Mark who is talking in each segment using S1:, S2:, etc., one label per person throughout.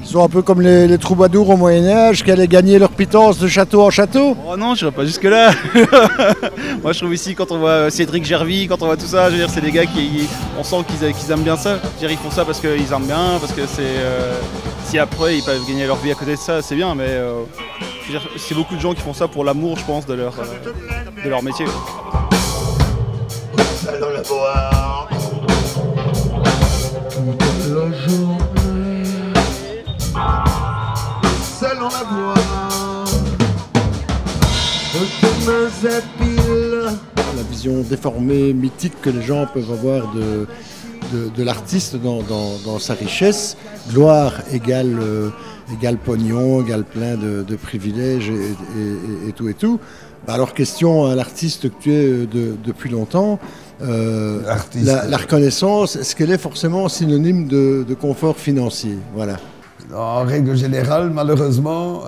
S1: Ils sont un peu comme les troubadours au Moyen-Âge qui allaient gagner leur pitance de château en château.
S2: Oh non, je n'irai pas jusque-là. Moi je trouve ici, quand on voit Cédric Gervy, quand on voit tout ça, je veux dire, c'est des gars qui, on sent qu'ils aiment bien ça. Je veux dire, ils font ça parce qu'ils aiment bien, parce que c'est... si après ils peuvent gagner leur vie à côté de ça, c'est bien, mais je veux dire, c'est beaucoup de gens qui font ça pour l'amour, je pense, de leur métier.
S3: Allons la boire. Toute la journée. Seul on la voit. Tes mains épilent.
S1: La vision déformée, mythique que les gens peuvent avoir de l'artiste dans sa richesse. Gloire égale pognon, égale plein de privilèges et tout et tout. Alors question à l'artiste que tu es depuis longtemps, la reconnaissance, est-ce qu'elle est forcément synonyme de confort financier? Voilà.
S4: En règle générale, malheureusement,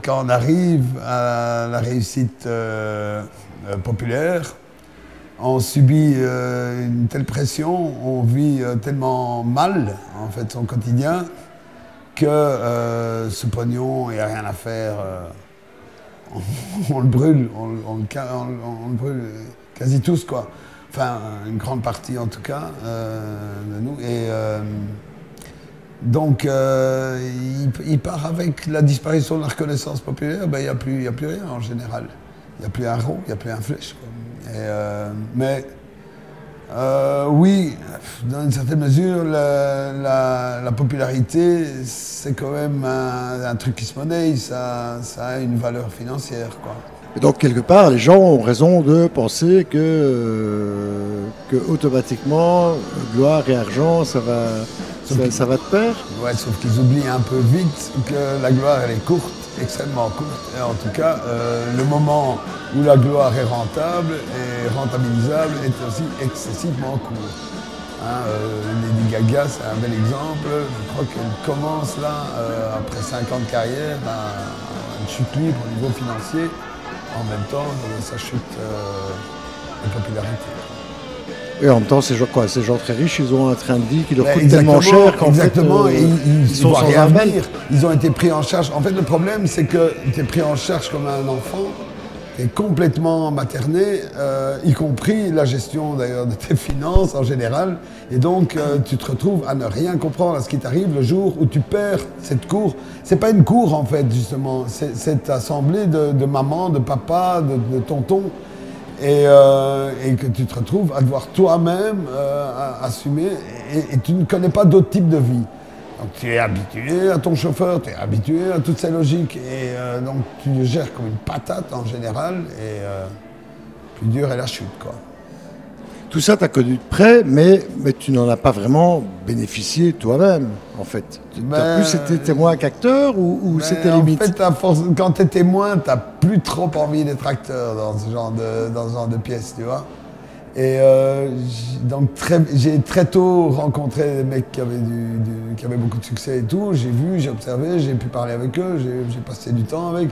S4: quand on arrive à la réussite populaire, on subit une telle pression, on vit tellement mal en fait son quotidien que ce pognon, il n'y a rien à faire. On le brûle, on le brûle quasi tous quoi. Enfin, une grande partie en tout cas de nous. Et donc, il part avec la disparition de la reconnaissance populaire, ben, il n'y a plus rien en général. Il n'y a plus un rond, il n'y a plus un flèche. Quoi. Mais oui, dans une certaine mesure, la popularité, c'est quand même un truc qui se monnaie, ça a une valeur financière, quoi.
S1: Et donc, quelque part, les gens ont raison de penser que automatiquement, gloire et argent, ça va de pair.
S4: Ouais, sauf qu'ils oublient un peu vite que la gloire, elle est courte, extrêmement courte. Et en tout cas, le moment où la gloire est rentable et rentabilisable est aussi excessivement court. Hein, Lady Gaga, c'est un bel exemple. Je crois qu'elle commence là, après 5 ans de carrière, à une chute libre au niveau financier. En même temps, sa chute de popularité.
S1: Et en même temps, ces gens très riches, ils ont un train de vie qui leur coûte tellement cher qu'en fait,
S4: ils
S1: sont sans
S4: rien
S1: aval.
S4: Ils ont été pris en charge. En fait, le problème, c'est que tu es pris en charge comme un enfant, tu es complètement materné, y compris la gestion d'ailleurs de tes finances en général. Et donc, tu te retrouves à ne rien comprendre à ce qui t'arrive le jour où tu perds cette cour. C'est pas une cour en fait, justement. C'est cette assemblée de maman, de papa, de tonton. Et que tu te retrouves à devoir toi-même assumer et tu ne connais pas d'autre type de vie. Donc tu es habitué à ton chauffeur, tu es habitué à toutes ces logiques et donc tu le gères comme une patate en général et plus dur est la chute, quoi.
S1: Tout ça, tu as connu de près, mais tu n'en as pas vraiment bénéficié toi-même, en fait. Tu as plus été témoin qu'acteur ou c'était limite?
S4: En fait, à force, quand tu es témoin, tu n'as plus trop envie d'être acteur dans ce genre de pièce, tu vois. Et donc j'ai très tôt rencontré des mecs qui avaient beaucoup de succès et tout. J'ai vu, j'ai observé, j'ai pu parler avec eux, j'ai passé du temps avec.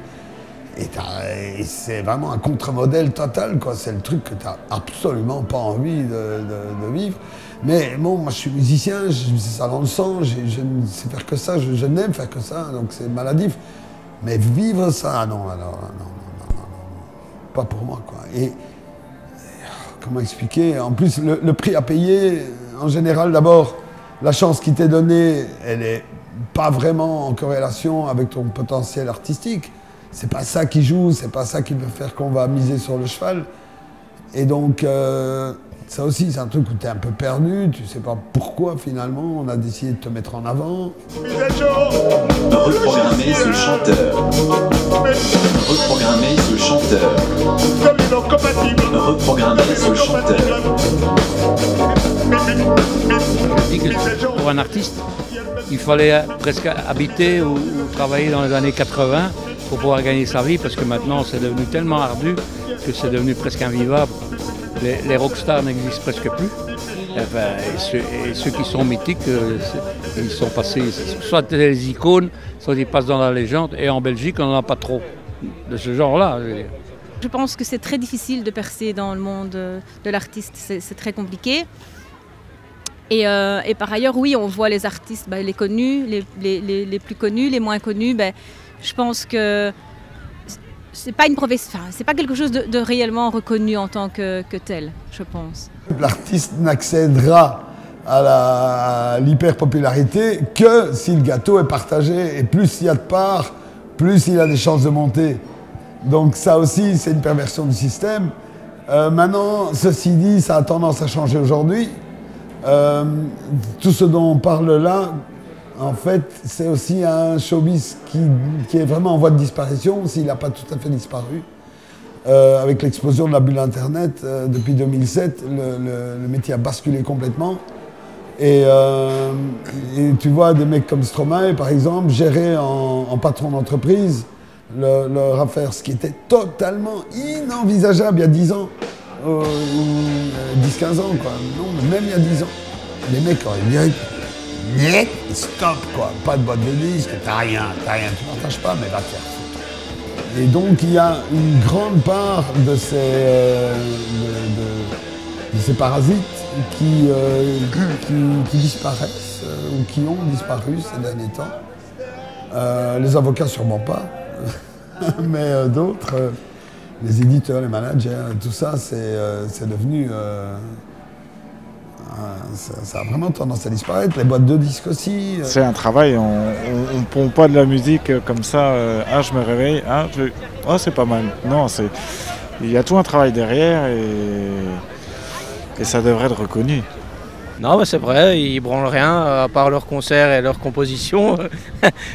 S4: Et c'est vraiment un contre-modèle total, quoi. C'est le truc que tu n'as absolument pas envie de vivre. Mais bon, moi je suis musicien, c'est ça dans le sang, je ne sais faire que ça, je n'aime faire que ça, donc c'est maladif. Mais vivre ça, non, pas pour moi, quoi. Et comment expliquer? En plus, le prix à payer, en général, d'abord, la chance qui t'est donnée, elle n'est pas vraiment en corrélation avec ton potentiel artistique. C'est pas ça qui joue, c'est pas ça qui va faire qu'on va miser sur le cheval. Et donc, Ça aussi, c'est un truc où tu es un peu perdu, tu sais pas pourquoi finalement on a décidé de te mettre en avant.
S5: Reprogrammer ce chanteur. Reprogrammer ce chanteur. Reprogrammer ce chanteur.
S6: Je dis que pour un artiste, il fallait presque habiter ou travailler dans les années 80 pour pouvoir gagner sa vie, parce que maintenant c'est devenu tellement ardu que c'est devenu presque invivable. Les rockstars n'existent presque plus. Et ceux qui sont mythiques, ils sont passés, soit des icônes, soit ils passent dans la légende. Et en Belgique, on n'en a pas trop de ce genre-là.
S7: Je pense que c'est très difficile de percer dans le monde de l'artiste, c'est très compliqué. Et par ailleurs, oui, on voit les artistes, les connus, les plus connus, les moins connus. Je pense que c'est pas c'est pas quelque chose de réellement reconnu en tant que tel, je pense.
S4: L'artiste n'accédera à l'hyper-popularité que si le gâteau est partagé. Et plus il y a de parts, plus il a des chances de monter. Donc ça aussi, c'est une perversion du système. Maintenant, ceci dit, ça a tendance à changer aujourd'hui. Tout ce dont on parle là, en fait, c'est aussi un showbiz qui est vraiment en voie de disparition, s'il n'a pas tout à fait disparu. Avec l'explosion de la bulle Internet, depuis 2007, le métier a basculé complètement. Et tu vois des mecs comme Stromae, par exemple, gérer en patron d'entreprise leur affaire, ce qui était totalement inenvisageable il y a 10 ans. 10-15 ans, quoi. Non, mais même il y a 10 ans. Les mecs auraient dit net, stop, quoi. Pas de boîte de disques, t'as rien, tu partages pas, mais va te faire foutre. Et donc il y a une grande part de ces parasites qui disparaissent ou qui ont disparu ces derniers temps. Les avocats sûrement pas, mais d'autres, les éditeurs, les managers, tout ça, c'est devenu... ça a vraiment tendance à disparaître, les boîtes de disques aussi.
S8: C'est un travail, on ne pond pas de la musique comme ça, je me réveille, c'est pas mal. Non, il y a tout un travail derrière et ça devrait être reconnu.
S9: Non, mais c'est vrai, ils branlent rien à part leurs concerts et leurs compositions.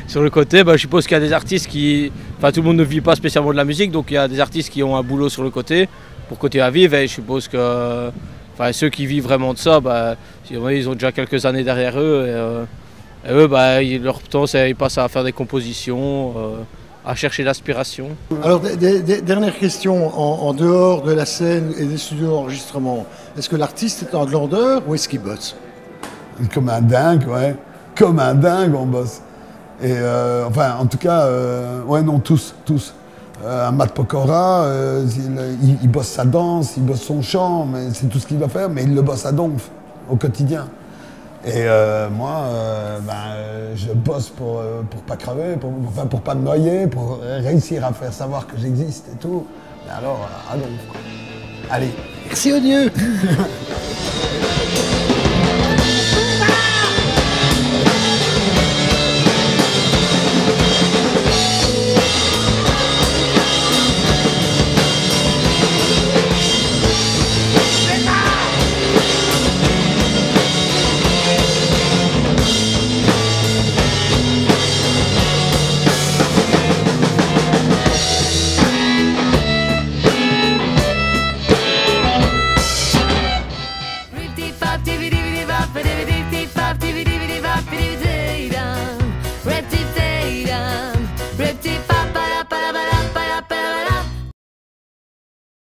S9: Sur le côté, je suppose qu'il y a des artistes qui... Enfin, tout le monde ne vit pas spécialement de la musique, donc il y a des artistes qui ont un boulot sur le côté pour continuer à vivre, et je suppose que... Enfin, ceux qui vivent vraiment de ça, ils ont déjà quelques années derrière eux. Et eux, leur temps, ils passent à faire des compositions, à chercher l'aspiration.
S1: Alors, dernière question, en dehors de la scène et des studios d'enregistrement, est-ce que l'artiste est en glandeur ou est-ce qu'il bosse?
S4: Comme un dingue, ouais. Comme un dingue, on bosse. Et en tout cas, non, tous. Matt Pokora, il bosse sa danse, il bosse son chant, mais c'est tout ce qu'il doit faire, mais il le bosse à donf, au quotidien. Et moi, je bosse pour pas crever, pour pas me noyer, pour réussir à faire savoir que j'existe et tout. Mais alors, à donf, quoi. Allez.
S1: Merci au Dieu.